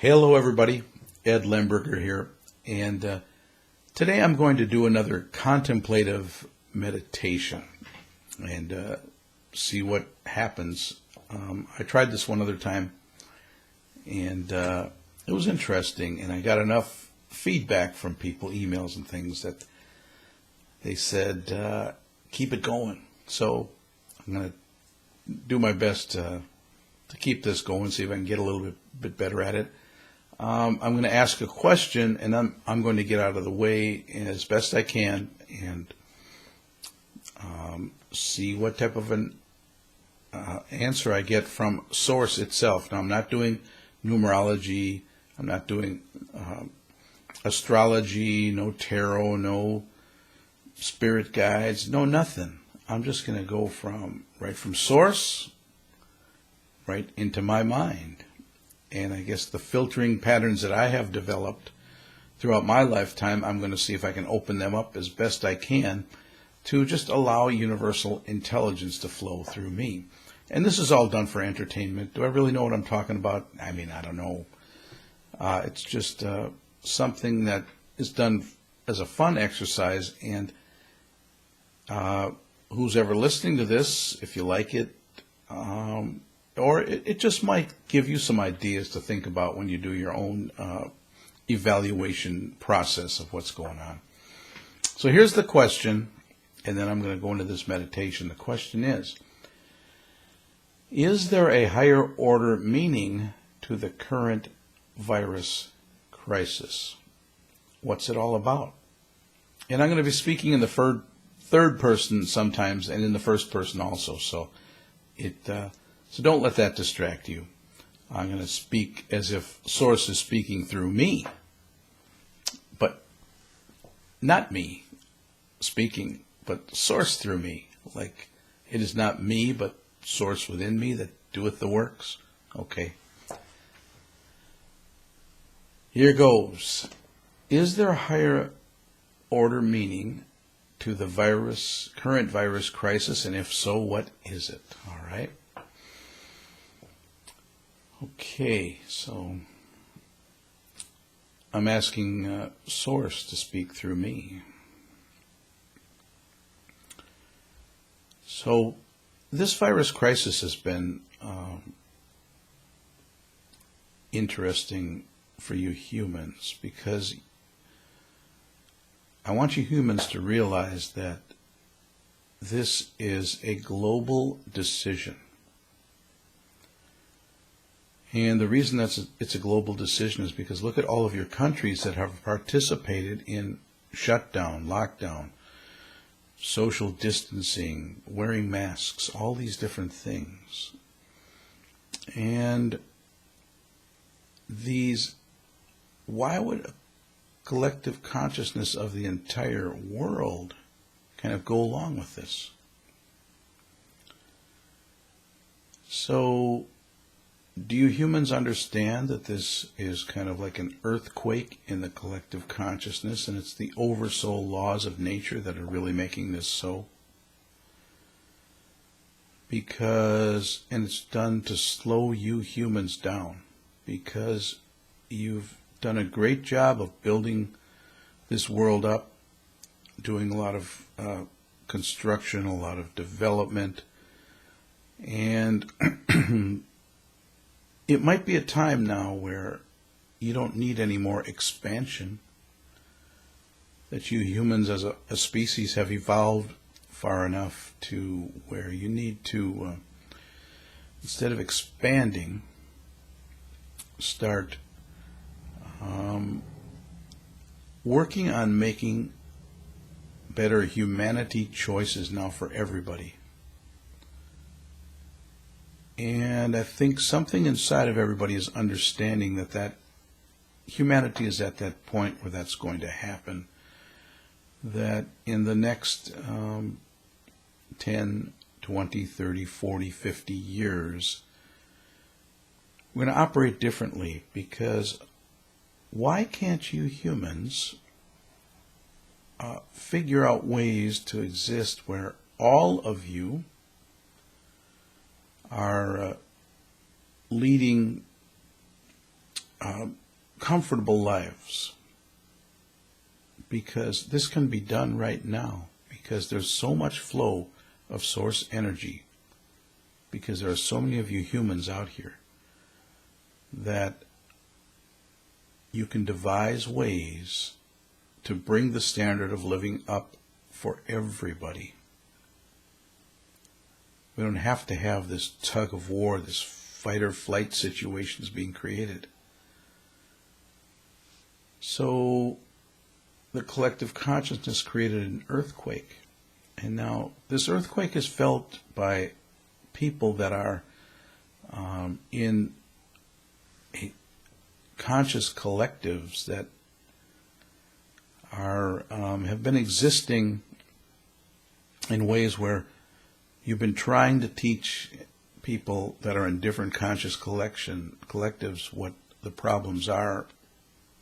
Hello everybody, Ed Lemberger here, and today I'm going to do another contemplative meditation and see what happens. I tried this one other time and it was interesting, and I got enough feedback from people, emails and things, that they said keep it going. So I'm going to do my best to keep this going, see if I can get a little bit better at it. I'm going to ask a question, and I'm going to get out of the way as best I can and see what type of an answer I get from source itself. Now, I'm not doing numerology. I'm not doing astrology, no tarot, no spirit guides, no nothing. I'm just going to go right from source right into my mind. And I guess the filtering patterns that I have developed throughout my lifetime, I'm going to see if I can open them up as best I can to just allow universal intelligence to flow through me. And this is all done for entertainment. Do I really know what I'm talking about? I mean, I don't know. It's just something that is done as a fun exercise. And who's ever listening to this, if you like it, or it just might give you some ideas to think about when you do your own evaluation process of what's going on. So here's the question, and then I'm going to go into this meditation. The question is there a higher order meaning to the current virus crisis? What's it all about? And I'm going to be speaking in the third person sometimes, and in the first person also. So So don't let that distract you. I'm going to speak as if Source is speaking through me, but not me speaking, but Source through me. Like it is not me, but Source within me that doeth the works. Okay. Here goes. Is there a higher order meaning to the current virus crisis? And if so, what is it? All right. Okay, so I'm asking Source to speak through me. So this virus crisis has been interesting for you humans, because I want you humans to realize that this is a global decision. And the reason it's a global decision is because look at all of your countries that have participated in shutdown, lockdown, social distancing, wearing masks, all these different things. And why would a collective consciousness of the entire world kind of go along with this? So, do you humans understand that this is kind of like an earthquake in the collective consciousness, and it's the oversoul laws of nature that are really making this so? And it's done to slow you humans down, because you've done a great job of building this world up, doing a lot of construction, a lot of development, and it might be a time now where you don't need any more expansion, that you humans as a species have evolved far enough to where you need to, instead of expanding, start working on making better humanity choices now for everybody. And I think something inside of everybody is understanding that humanity is at that point where that's going to happen. That in the next 10, 20, 30, 40, 50 years, we're going to operate differently, because why can't you humans figure out ways to exist where all of you are leading comfortable lives, because this can be done right now, because there's so much flow of source energy, because there are so many of you humans out here that you can devise ways to bring the standard of living up for everybody. We don't have to have this tug of war, this fight or flight situations being created. So the collective consciousness created an earthquake. And now this earthquake is felt by people that are in conscious collectives that are have been existing in ways where you've been trying to teach people that are in different conscious collectives what the problems are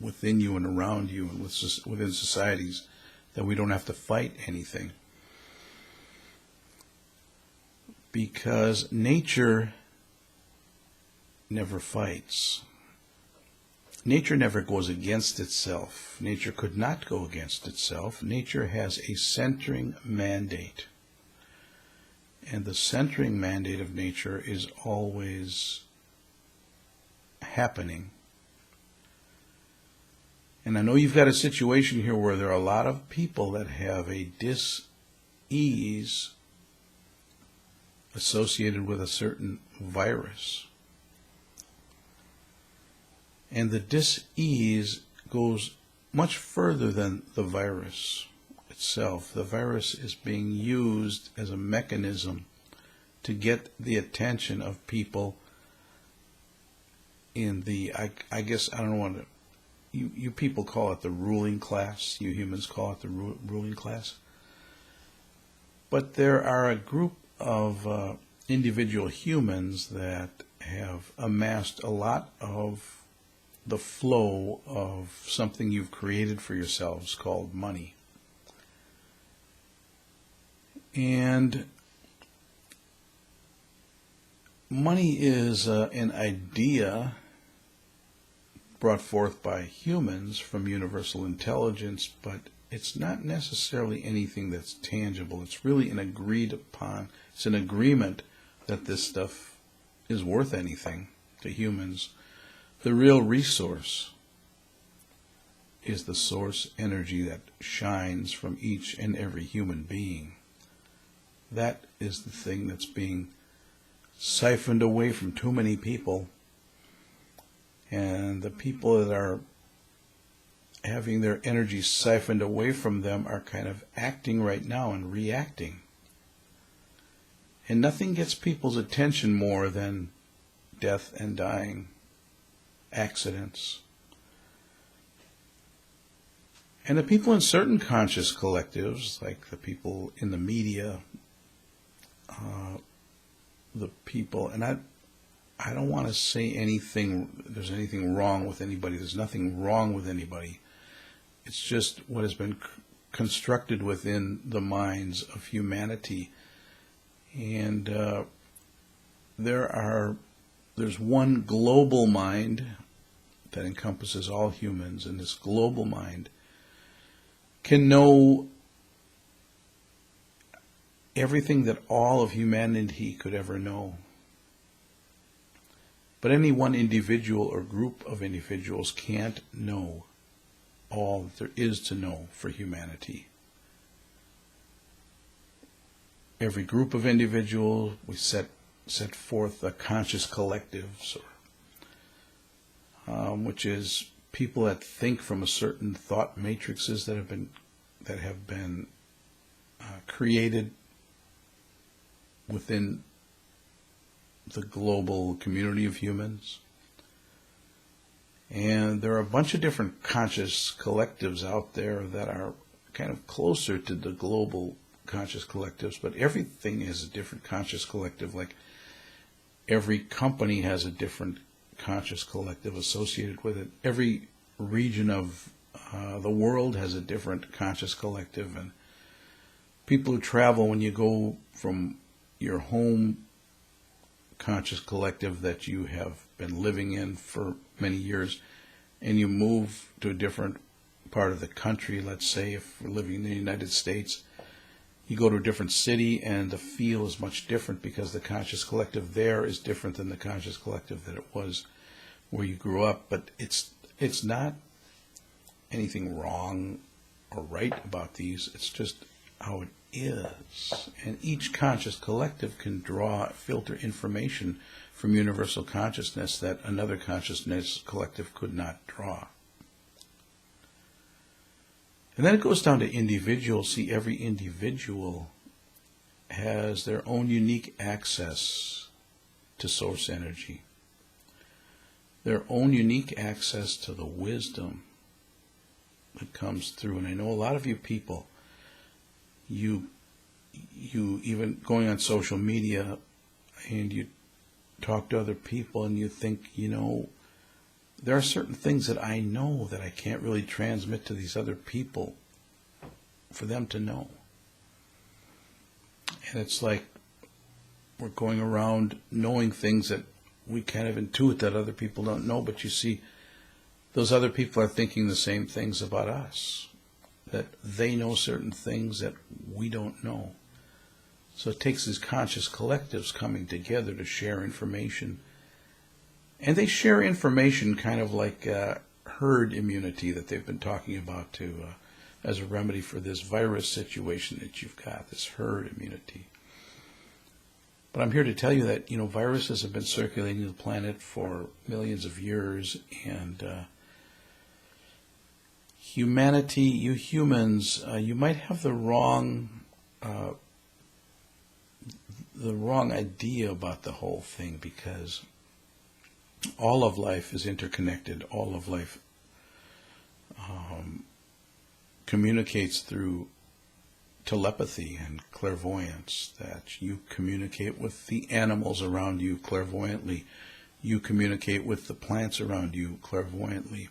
within you and around you and within societies, that we don't have to fight anything. Because nature never fights. Nature never goes against itself. Nature could not go against itself. Nature has a centering mandate. And the centering mandate of nature is always happening. And I know you've got a situation here where there are a lot of people that have a dis-ease associated with a certain virus. And the dis-ease goes much further than the virus itself. The virus is being used as a mechanism to get the attention of people in the, I guess, I don't want to, you people call it the ruling class, you humans call it the ruling class. But there are a group of individual humans that have amassed a lot of the flow of something you've created for yourselves called money. And money is an idea brought forth by humans from universal intelligence, but it's not necessarily anything that's tangible. It's really an agreed upon, it's an agreement that this stuff is worth anything to humans. The real resource is the source energy that shines from each and every human being. That is the thing that's being siphoned away from too many people. And the people that are having their energy siphoned away from them are kind of acting right now and reacting. And nothing gets people's attention more than death and dying, accidents. And the people in certain conscious collectives, like the people in the media, the people, and I don't want to say there's anything wrong with anybody. There's nothing wrong with anybody. It's just what has been constructed within the minds of humanity. And there's one global mind that encompasses all humans, and this global mind can know everything that all of humanity could ever know. But any one individual or group of individuals can't know all that there is to know for humanity. Every group of individuals, we set forth the conscious collectives, which is people that think from a certain thought matrices that have been created within the global community of humans. And there are a bunch of different conscious collectives out there that are kind of closer to the global conscious collectives, but everything is a different conscious collective. Like every company has a different conscious collective associated with it. Every region of the world has a different conscious collective. And people who travel, when you go from your home conscious collective that you have been living in for many years, and you move to a different part of the country. Let's say if we're living in the United States, you go to a different city and the feel is much different because the conscious collective there is different than the conscious collective that it was where you grew up. But it's not anything wrong or right about these. It's just how it is. And each conscious collective can filter information from universal consciousness that another consciousness collective could not draw. And then it goes down to individuals. See, every individual has their own unique access to source energy, their own unique access to the wisdom that comes through. And I know a lot of you people, you even going on social media and you talk to other people and you think, there are certain things that I know that I can't really transmit to these other people for them to know. And it's like we're going around knowing things that we kind of intuit that other people don't know, but you see, those other people are thinking the same things about us, that they know certain things that we don't know. So it takes these conscious collectives coming together to share information. And they share information kind of like herd immunity that they've been talking about as a remedy for this virus situation that you've got, this herd immunity. But I'm here to tell you that, viruses have been circulating the planet for millions of years, and humanity, you humans, you might have the wrong idea about the whole thing, because all of life is interconnected. All of life communicates through telepathy and clairvoyance, that you communicate with the animals around you clairvoyantly. You communicate with the plants around you clairvoyantly.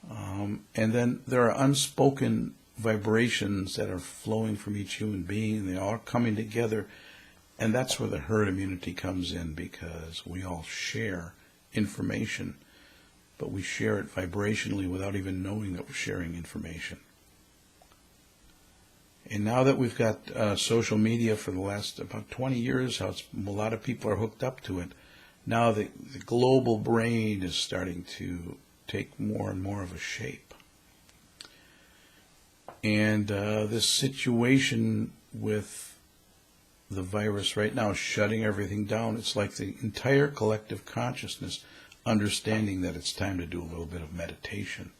And then there are unspoken vibrations that are flowing from each human being. They all are coming together. And that's where the herd immunity comes in, because we all share information, but we share it vibrationally without even knowing that we're sharing information. And now that we've got social media for the last about 20 years, a lot of people are hooked up to it. Now the global brain is starting to take more and more of a shape. And this situation with the virus right now shutting everything down, it's like the entire collective consciousness understanding that it's time to do a little bit of meditation.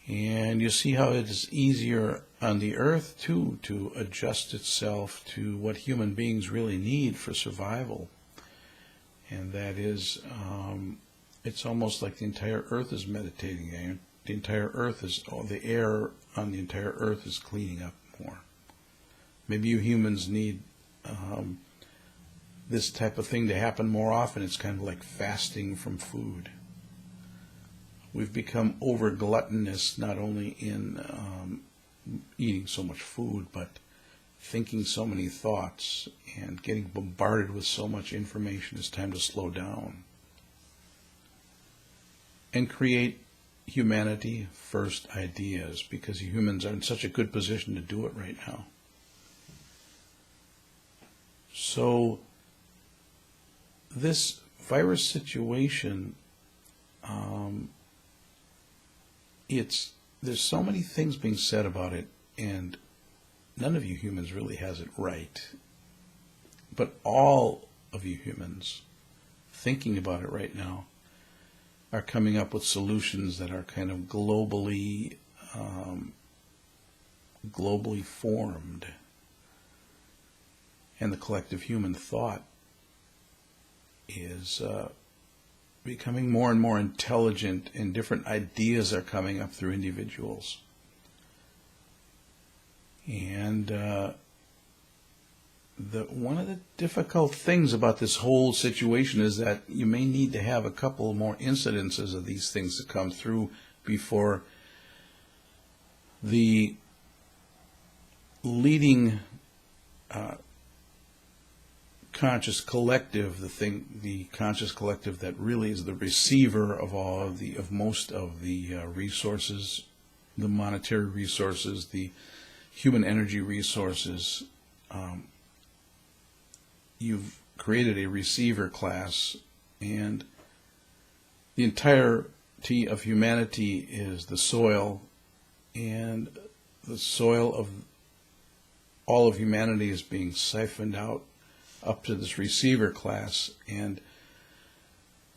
And you see how it is easier on the earth too to adjust itself to what human beings really need for survival. And that is, it's almost like the entire earth is meditating. And the entire earth is, the air on the entire earth is cleaning up more. Maybe you humans need this type of thing to happen more often. It's kind of like fasting from food. We've become over gluttonous, not only in eating so much food, but thinking so many thoughts and getting bombarded with so much information. It's time to slow down and create humanity first ideas, because humans are in such a good position to do it right now. So this virus situation, there's so many things being said about it, and none of you humans really has it right. But all of you humans thinking about it right now are coming up with solutions that are kind of globally formed. And the collective human thought is becoming more and more intelligent, and different ideas are coming up through individuals. And one of the difficult things about this whole situation is that you may need to have a couple more incidences of these things to come through before the leading conscious collective, the conscious collective that really is the receiver of most of the resources, the monetary resources, the human energy resources. You've created a receiver class, and the entirety of humanity is the soil, and the soil of all of humanity is being siphoned out up to this receiver class. And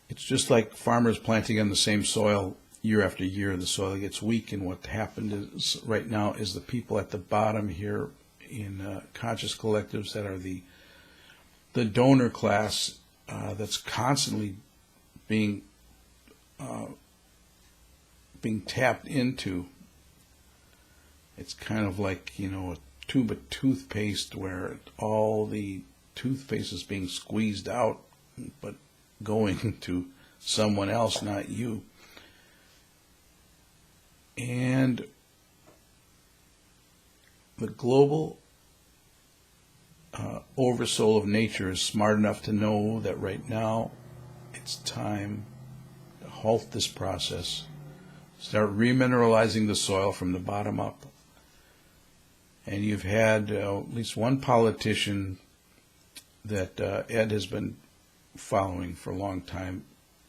it's just like farmers planting on the same soil year after year. The soil gets weak, and what happened is right now is the people at the bottom here in conscious collectives that are the donor class that's constantly being tapped into. It's kind of like, a tube of toothpaste where all the toothpaste is being squeezed out, but going to someone else, not you. And the global oversoul of nature is smart enough to know that right now it's time to halt this process, start remineralizing the soil from the bottom up. And you've had at least one politician that Ed has been following for a long time,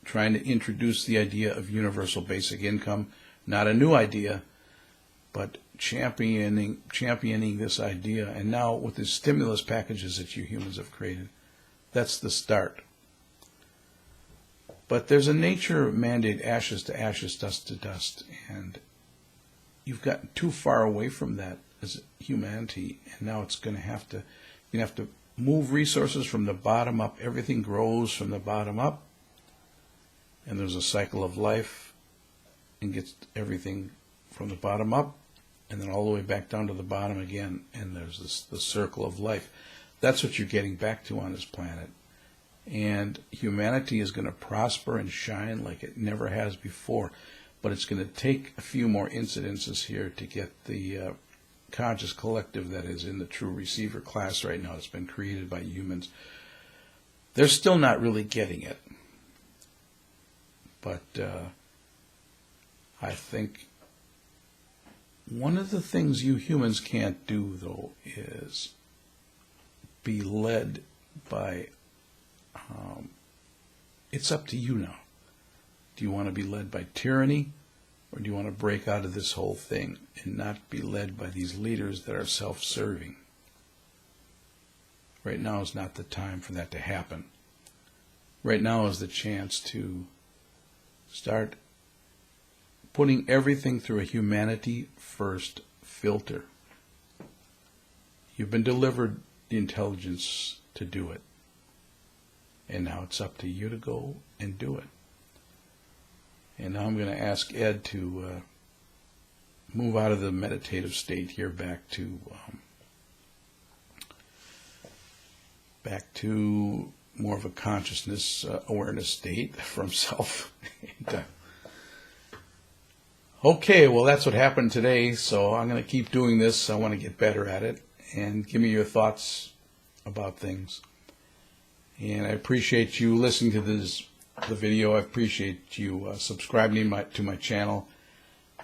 trying to introduce the idea of universal basic income, not a new idea, but championing this idea. And now with the stimulus packages that you humans have created, that's the start. But there's a nature mandate, ashes to ashes, dust to dust, and you've gotten too far away from that as humanity, and now it's going to have to, move resources from the bottom up. Everything grows from the bottom up, and there's a cycle of life, and gets everything from the bottom up, and then all the way back down to the bottom again, and there's the circle of life. That's what you're getting back to on this planet. And humanity is going to prosper and shine like it never has before, but it's going to take a few more incidences here to get the conscious collective that is in the true receiver class right now that's been created by humans. They're still not really getting it. But I think one of the things you humans can't do, though, is be led by, it's up to you now. Do you want to be led by tyranny? Or do you want to break out of this whole thing and not be led by these leaders that are self-serving? Right now is not the time for that to happen. Right now is the chance to start putting everything through a humanity first filter. You've been delivered the intelligence to do it. And now it's up to you to go and do it. And now I'm going to ask Ed to move out of the meditative state here back to more of a consciousness awareness state from self. Okay, well, that's what happened today, so I'm going to keep doing this. I want to get better at it, and give me your thoughts about things. And I appreciate you listening to the video. I appreciate you subscribing to my channel,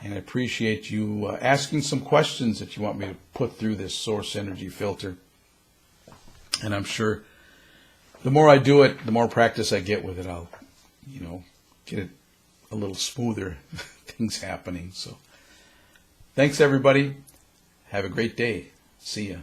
and I appreciate you asking some questions that you want me to put through this source energy filter. And I'm sure the more I do it, the more practice I get with it, I'll get it a little smoother, things happening. So thanks, everybody. Have a great day. See ya.